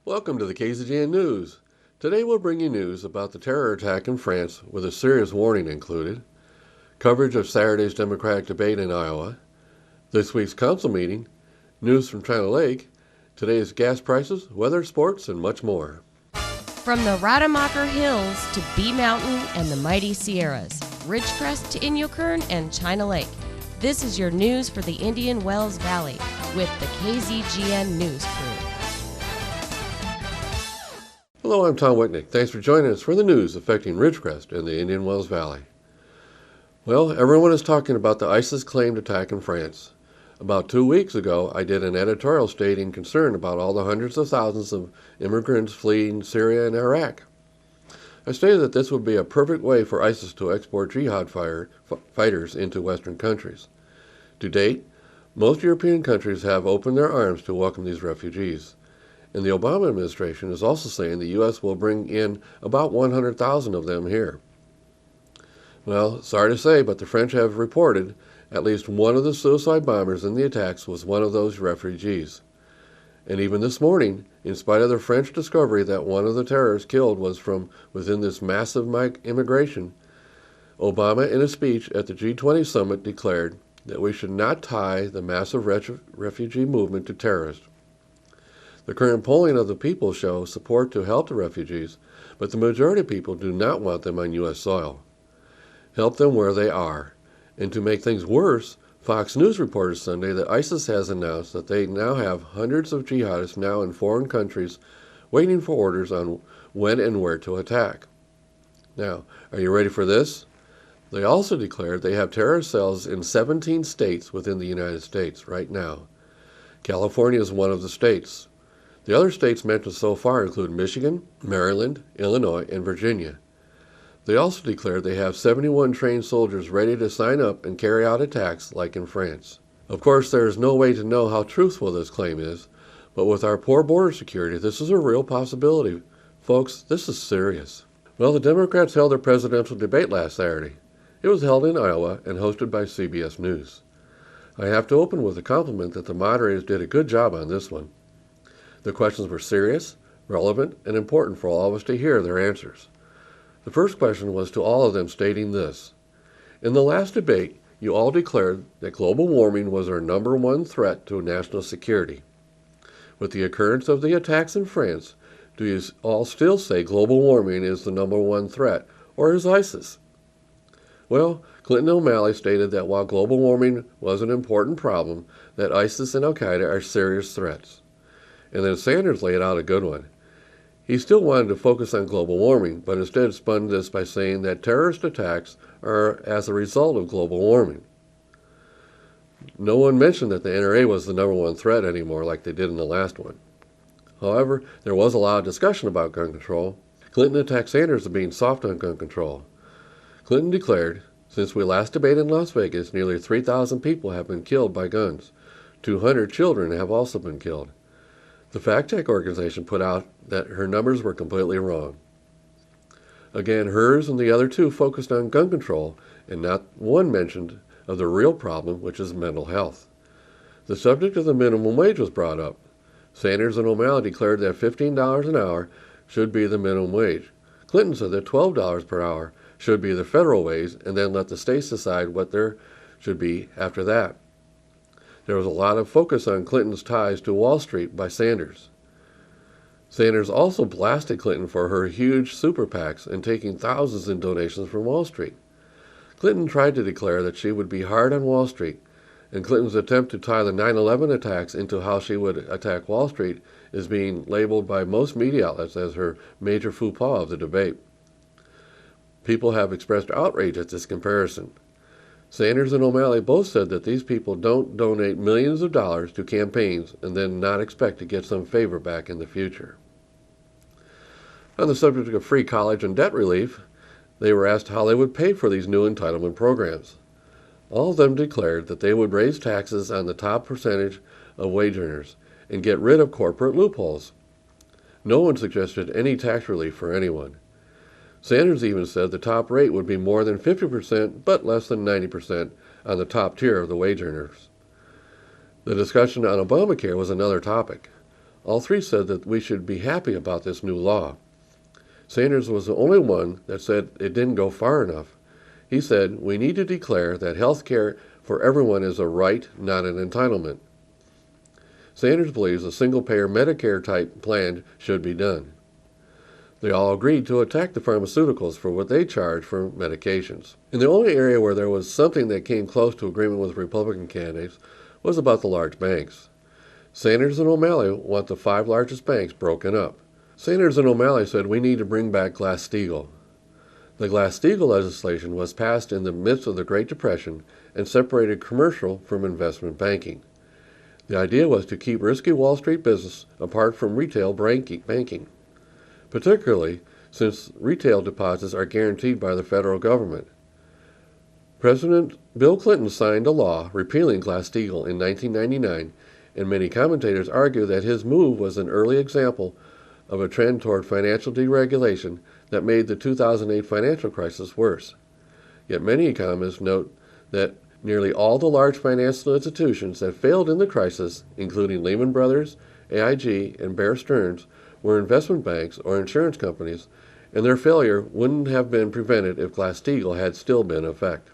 Welcome to the KZGN News. Today we'll bring you news about the terror attack in France with a serious warning included, coverage of Saturday's Democratic debate in Iowa, this week's council meeting, news from China Lake, today's gas prices, weather, sports, and much more. From the Rademacher Hills to Bee Mountain and the mighty Sierras, Ridgecrest to Inyokern and China Lake, this is your news for the Indian Wells Valley with the KZGN News crew. Hello, I'm Tom Wicknick. Thanks for joining us for the news affecting Ridgecrest and the Indian Wells Valley. Well, everyone is talking about the ISIS-claimed attack in France. About 2 weeks ago, I did an editorial stating concern about all the hundreds of thousands of immigrants fleeing Syria and Iraq. I stated that this would be a perfect way for ISIS to export jihad fighters into Western countries. To date, most European countries have opened their arms to welcome these refugees. And the Obama administration is also saying the U.S. will bring in about 100,000 of them here. Well, sorry to say, but the French have reported at least one of the suicide bombers in the attacks was one of those refugees. And even this morning, in spite of the French discovery that one of the terrorists killed was from within this massive immigration, Obama in a speech at the G20 summit declared that we should not tie the massive refugee movement to terrorists. The current polling of the people shows support to help the refugees, but the majority of people do not want them on U.S. soil. Help them where they are. And to make things worse, Fox News reported Sunday that ISIS has announced that they now have hundreds of jihadists now in foreign countries waiting for orders on when and where to attack. Now, are you ready for this? They also declared they have terrorist cells in 17 states within the United States right now. California is one of the states. The other states mentioned so far include Michigan, Maryland, Illinois, and Virginia. They also declared they have 71 trained soldiers ready to sign up and carry out attacks like in France. Of course, there is no way to know how truthful this claim is, but with our poor border security, this is a real possibility. Folks, this is serious. Well, the Democrats held their presidential debate last Saturday. It was held in Iowa and hosted by CBS News. I have to open with a compliment that the moderators did a good job on this one. The questions were serious, relevant, and important for all of us to hear their answers. The first question was to all of them stating this. In the last debate, you all declared that global warming was our number one threat to national security. With the occurrence of the attacks in France, do you all still say global warming is the number one threat, or is ISIS? Well, Clinton and O'Malley stated that while global warming was an important problem, that ISIS and Al-Qaeda are serious threats. And then Sanders laid out a good one. He still wanted to focus on global warming, but instead spun this by saying that terrorist attacks are as a result of global warming. No one mentioned that the NRA was the number one threat anymore like they did in the last one. However, there was a lot of discussion about gun control. Clinton attacked Sanders for being soft on gun control. Clinton declared, since we last debated in Las Vegas, nearly 3,000 people have been killed by guns. 200 children have also been killed. The fact-check organization put out that her numbers were completely wrong. Again, hers and the other two focused on gun control, and not one mentioned of the real problem, which is mental health. The subject of the minimum wage was brought up. Sanders and O'Malley declared that $15 an hour should be the minimum wage. Clinton said that $12 per hour should be the federal wage, and then let the states decide what there should be after that. There was a lot of focus on Clinton's ties to Wall Street by Sanders. Sanders also blasted Clinton for her huge super PACs and taking thousands in donations from Wall Street. Clinton tried to declare that she would be hard on Wall Street, and Clinton's attempt to tie the 9/11 attacks into how she would attack Wall Street is being labeled by most media outlets as her major faux pas of the debate. People have expressed outrage at this comparison. Sanders and O'Malley both said that these people don't donate millions of dollars to campaigns and then not expect to get some favor back in the future. On the subject of free college and debt relief, they were asked how they would pay for these new entitlement programs. All of them declared that they would raise taxes on the top percentage of wage earners and get rid of corporate loopholes. No one suggested any tax relief for anyone. Sanders even said the top rate would be more than 50%, but less than 90% on the top tier of the wage earners. The discussion on Obamacare was another topic. All three said that we should be happy about this new law. Sanders was the only one that said it didn't go far enough. He said, "We need to declare that health care for everyone is a right, not an entitlement." Sanders believes a single-payer Medicare-type plan should be done. They all agreed to attack the pharmaceuticals for what they charge for medications. And the only area where there was something that came close to agreement with Republican candidates was about the large banks. Sanders and O'Malley want the 5 largest banks broken up. Sanders and O'Malley said we need to bring back Glass-Steagall. The Glass-Steagall legislation was passed in the midst of the Great Depression and separated commercial from investment banking. The idea was to keep risky Wall Street business apart from retail banking, particularly since retail deposits are guaranteed by the federal government. President Bill Clinton signed a law repealing Glass-Steagall in 1999, and many commentators argue that his move was an early example of a trend toward financial deregulation that made the 2008 financial crisis worse. Yet many economists note that nearly all the large financial institutions that failed in the crisis, including Lehman Brothers, AIG, and Bear Stearns, were investment banks or insurance companies, and their failure wouldn't have been prevented if Glass-Steagall had still been in effect.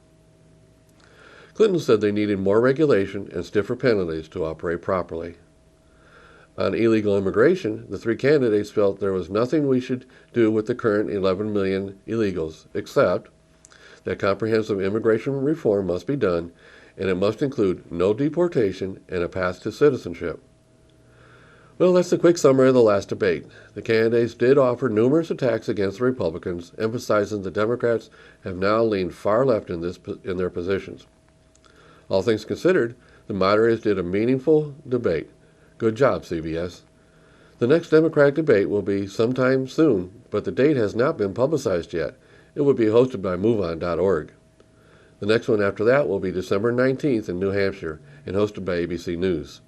Clinton said they needed more regulation and stiffer penalties to operate properly. On illegal immigration, the 3 candidates felt there was nothing we should do with the current 11 million illegals, except that comprehensive immigration reform must be done, and it must include no deportation and a path to citizenship. Well, that's a quick summary of the last debate. The candidates did offer numerous attacks against the Republicans, emphasizing the Democrats have now leaned far left in their positions. All things considered, the moderators did a meaningful debate. Good job, CBS. The next Democratic debate will be sometime soon, but the date has not been publicized yet. It will be hosted by MoveOn.org. The next one after that will be December 19th in New Hampshire and hosted by ABC News.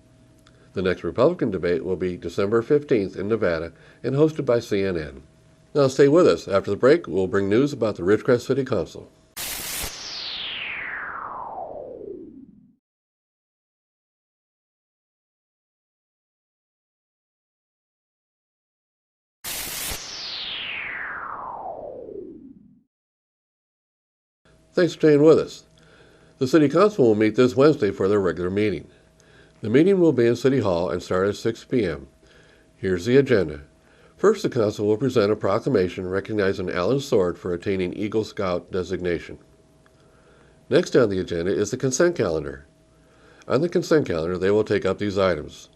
The next Republican debate will be December 15th in Nevada and hosted by CNN. Now stay with us. After the break, we'll bring news about the Ridgecrest City Council. Thanks for staying with us. The City Council will meet this Wednesday for their regular meeting. The meeting will be in City Hall and start at 6 p.m. Here's the agenda. First, the Council will present a proclamation recognizing Alan Sword for attaining Eagle Scout designation. Next on the agenda is the consent calendar. On the consent calendar, they will take up these items.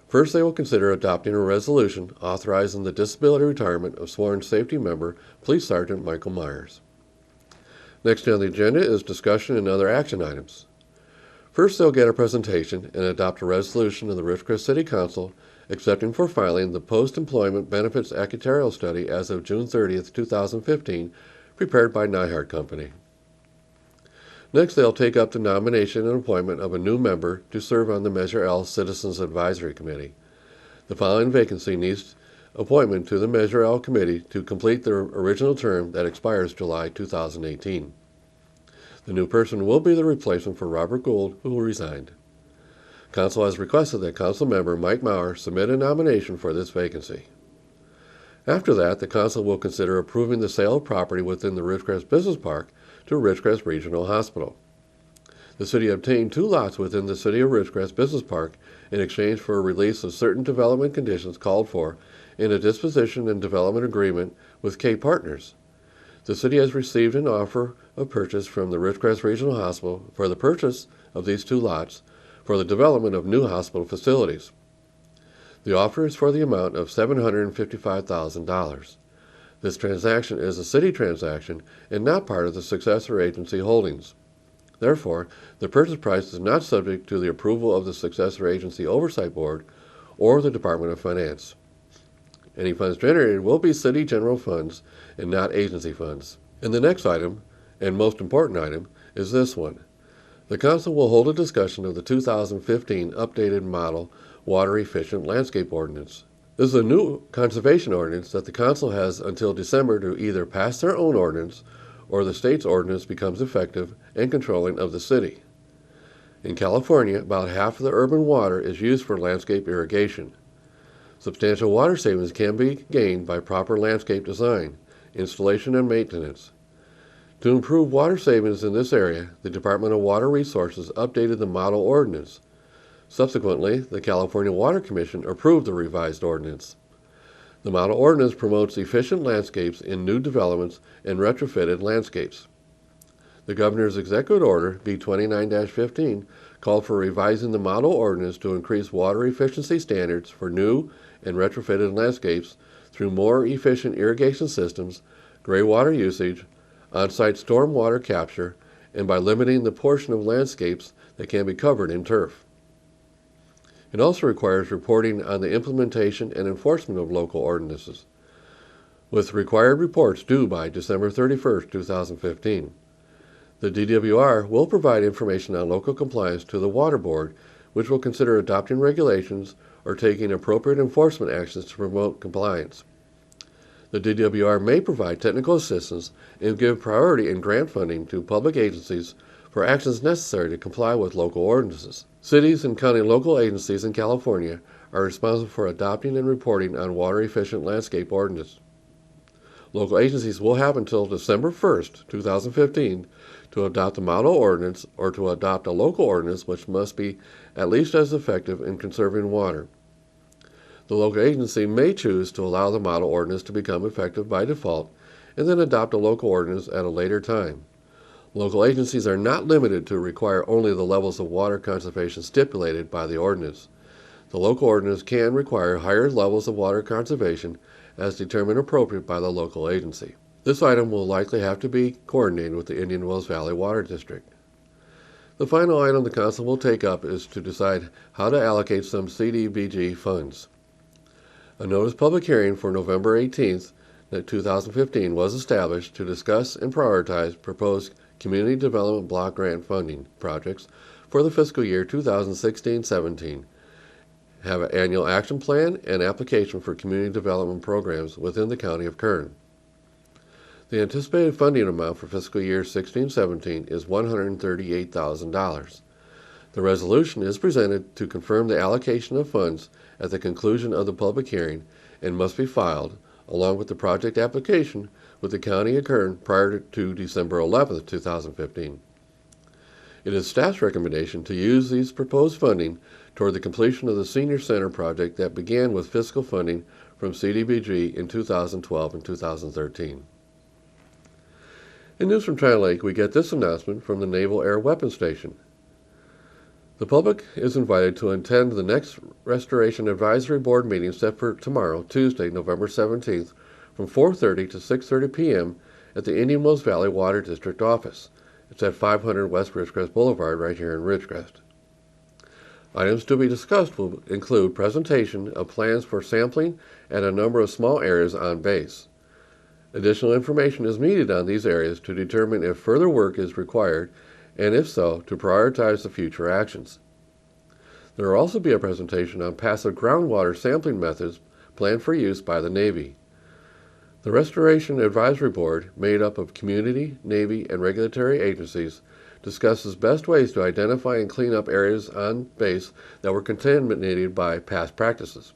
First, they will consider adopting a resolution authorizing the disability retirement of sworn safety member Police Sergeant Michael Myers. Next on the agenda is discussion and other action items. First, they'll get a presentation and adopt a resolution of the Ridgecrest City Council accepting for filing the Post-Employment Benefits Actuarial Study as of June 30th, 2015, prepared by Nyhart Company. Next, they'll take up the nomination and appointment of a new member to serve on the Measure L Citizens Advisory Committee. The following vacancy needs appointment to the Measure L Committee to complete their original term that expires July 2018. The new person will be the replacement for Robert Gould, who resigned. Council has requested that Council member Mike Maurer submit a nomination for this vacancy. After that, the Council will consider approving the sale of property within the Ridgecrest Business Park to Ridgecrest Regional Hospital. The City obtained 2 lots within the City of Ridgecrest Business Park in exchange for a release of certain development conditions called for in a disposition and development agreement with K Partners. The City has received an offer of purchase from the Ridgecrest Regional Hospital for the purchase of these 2 lots for the development of new hospital facilities. The offer is for the amount of $755,000. This transaction is a City transaction and not part of the successor agency holdings. Therefore, the purchase price is not subject to the approval of the Successor Agency Oversight Board or the Department of Finance. Any funds generated will be City general funds and not agency funds. And the next item, and most important item, is this one. The Council will hold a discussion of the 2015 updated model Water Efficient Landscape Ordinance. This is a new conservation ordinance that the Council has until December to either pass their own ordinance or the state's ordinance becomes effective and controlling of the City. In California, about half of the urban water is used for landscape irrigation. Substantial water savings can be gained by proper landscape design, installation, and maintenance. To improve water savings in this area, the Department of Water Resources updated the model ordinance. Subsequently, the California Water Commission approved the revised ordinance. The model ordinance promotes efficient landscapes in new developments and retrofitted landscapes. The Governor's Executive Order, B29-15, called for revising the model ordinance to increase water efficiency standards for new and retrofitted landscapes through more efficient irrigation systems, gray water usage, on-site storm water capture, and by limiting the portion of landscapes that can be covered in turf. It also requires reporting on the implementation and enforcement of local ordinances, with required reports due by December 31, 2015. The DWR will provide information on local compliance to the Water Board, which will consider adopting regulations or taking appropriate enforcement actions to promote compliance. The DWR may provide technical assistance and give priority in grant funding to public agencies for actions necessary to comply with local ordinances. Cities and county local agencies in California are responsible for adopting and reporting on water-efficient landscape ordinances. Local agencies will have until December 1, 2015 to adopt a model ordinance or to adopt a local ordinance which must be at least as effective in conserving water. The local agency may choose to allow the model ordinance to become effective by default and then adopt a local ordinance at a later time. Local agencies are not limited to require only the levels of water conservation stipulated by the ordinance. The local ordinance can require higher levels of water conservation as determined appropriate by the local agency. This item will likely have to be coordinated with the Indian Wells Valley Water District. The final item the Council will take up is to decide how to allocate some CDBG funds. A notice public hearing for November 18, 2015 was established to discuss and prioritize proposed Community Development Block Grant funding projects for the fiscal year 2016-17, have an annual action plan and application for community development programs within the County of Kern. The anticipated funding amount for fiscal year 16-17 is $138,000. The resolution is presented to confirm the allocation of funds at the conclusion of the public hearing and must be filed, along with the project application, with the County of Kern prior to December 11, 2015. It is staff's recommendation to use these proposed funding toward the completion of the Senior Center project that began with fiscal funding from CDBG in 2012 and 2013. In news from China Lake, we get this announcement from the Naval Air Weapons Station. The public is invited to attend the next Restoration Advisory Board meeting set for tomorrow, Tuesday, November 17th, from 4:30 to 6:30 p.m. at the Indian Wells Valley Water District office. It's at 500 West Ridgecrest Boulevard right here in Ridgecrest. Items to be discussed will include presentation of plans for sampling and a number of small areas on base. Additional information is needed on these areas to determine if further work is required, and if so, to prioritize the future actions. There will also be a presentation on passive groundwater sampling methods planned for use by the Navy. The Restoration Advisory Board, made up of community, Navy, and regulatory agencies, discusses best ways to identify and clean up areas on base that were contaminated by past practices.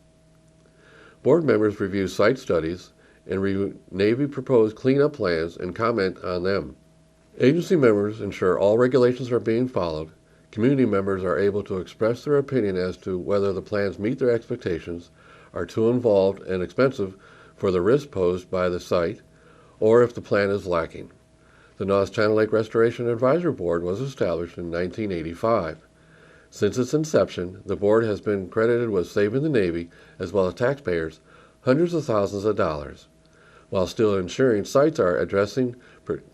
Board members review site studies and review Navy proposed cleanup plans and comment on them. Agency members ensure all regulations are being followed. Community members are able to express their opinion as to whether the plans meet their expectations, are too involved and expensive for the risk posed by the site, or if the plan is lacking. The North China Lake Restoration Advisory Board was established in 1985. Since its inception, the board has been credited with saving the Navy, as well as taxpayers, hundreds of thousands of dollars, while still ensuring sites are addressing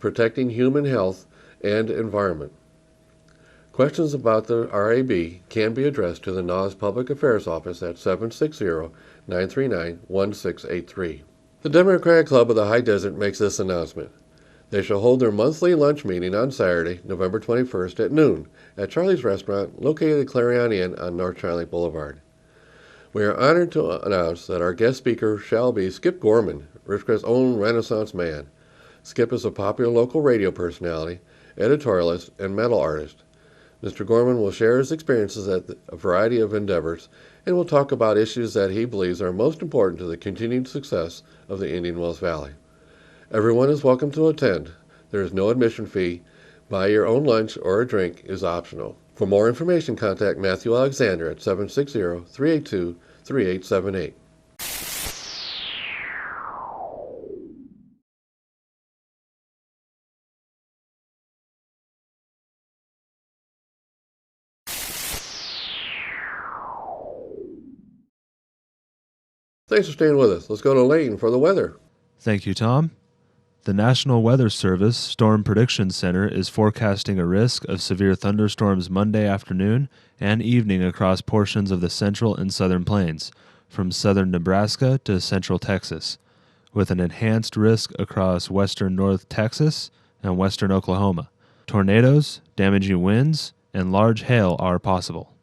protecting human health and environment. Questions about the RAB can be addressed to the NAS Public Affairs Office at 760-939-1683. The Democratic Club of the High Desert makes this announcement. They shall hold their monthly lunch meeting on Saturday, November 21st at noon at Charlie's Restaurant, located at Clarion Inn on North China Lake Boulevard. We are honored to announce that our guest speaker shall be Skip Gorman, Ridgecrest's own Renaissance man. Skip is a popular local radio personality, editorialist, and metal artist. Mr. Gorman will share his experiences at a variety of endeavors and will talk about issues that he believes are most important to the continued success of the Indian Wells Valley. Everyone is welcome to attend. There is no admission fee. Buy your own lunch or a drink is optional. For more information, contact Matthew Alexander at 760-382-3878. Thanks for staying with us. Let's go to Layton for the weather. Thank you, Tom. The National Weather Service Storm Prediction Center is forecasting a risk of severe thunderstorms Monday afternoon and evening across portions of the central and southern plains, from southern Nebraska to central Texas, with an enhanced risk across western North Texas and western Oklahoma. Tornadoes, damaging winds, and large hail are possible.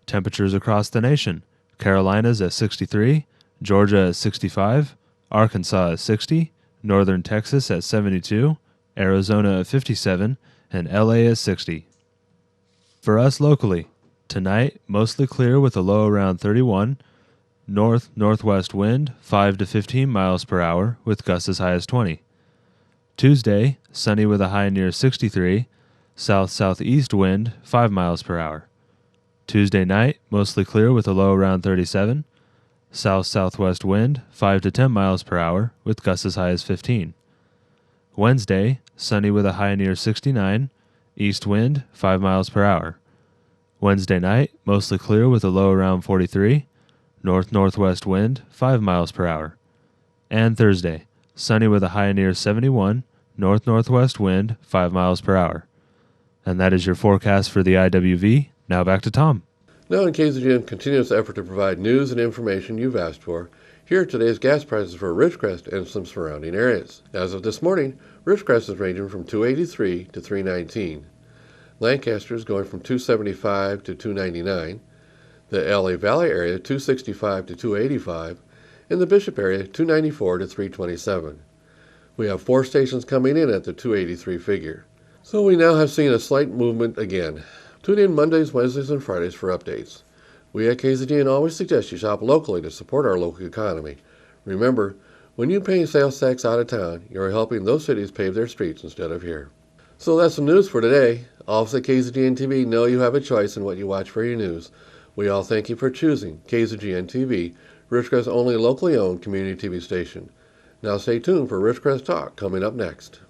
Temperatures across the nation: Carolinas at 63, Georgia at 65, Arkansas at 60, northern Texas at 72, Arizona at 57, and LA at 60. For us locally, tonight, mostly clear with a low around 31, north-northwest wind 5 to 15 miles per hour with gusts as high as 20. Tuesday, sunny with a high near 63, south-southeast wind 5 miles per hour. Tuesday night, mostly clear with a low around 37, south-southwest wind 5 to 10 miles per hour with gusts as high as 15. Wednesday, sunny with a high near 69, east wind 5 miles per hour. Wednesday night, mostly clear with a low around 43, north-northwest wind 5 miles per hour. And Thursday, sunny with a high near 71, north-northwest wind 5 miles per hour. And that is your forecast for the IWV. Now back to Tom. Now in KZGN's continuous effort to provide news and information you've asked for, here are today's gas prices for Ridgecrest and some surrounding areas. As of this morning, Ridgecrest is ranging from $2.83 to $3.19. Lancaster is going from $2.75 to $2.99. The LA Valley area $2.65 to $2.85, and the Bishop area $2.94 to $3.27. We have 4 stations coming in at the $2.83 figure. So we now have seen a slight movement again. Tune in Mondays, Wednesdays, and Fridays for updates. We at KZGN always suggest you shop locally to support our local economy. Remember, when you pay sales tax out of town, you are helping those cities pave their streets instead of here. So that's the news for today. All of us at KZGN-TV know you have a choice in what you watch for your news. We all thank you for choosing KZGN-TV, Ridgecrest's only locally owned community TV station. Now stay tuned for Ridgecrest Talk coming up next.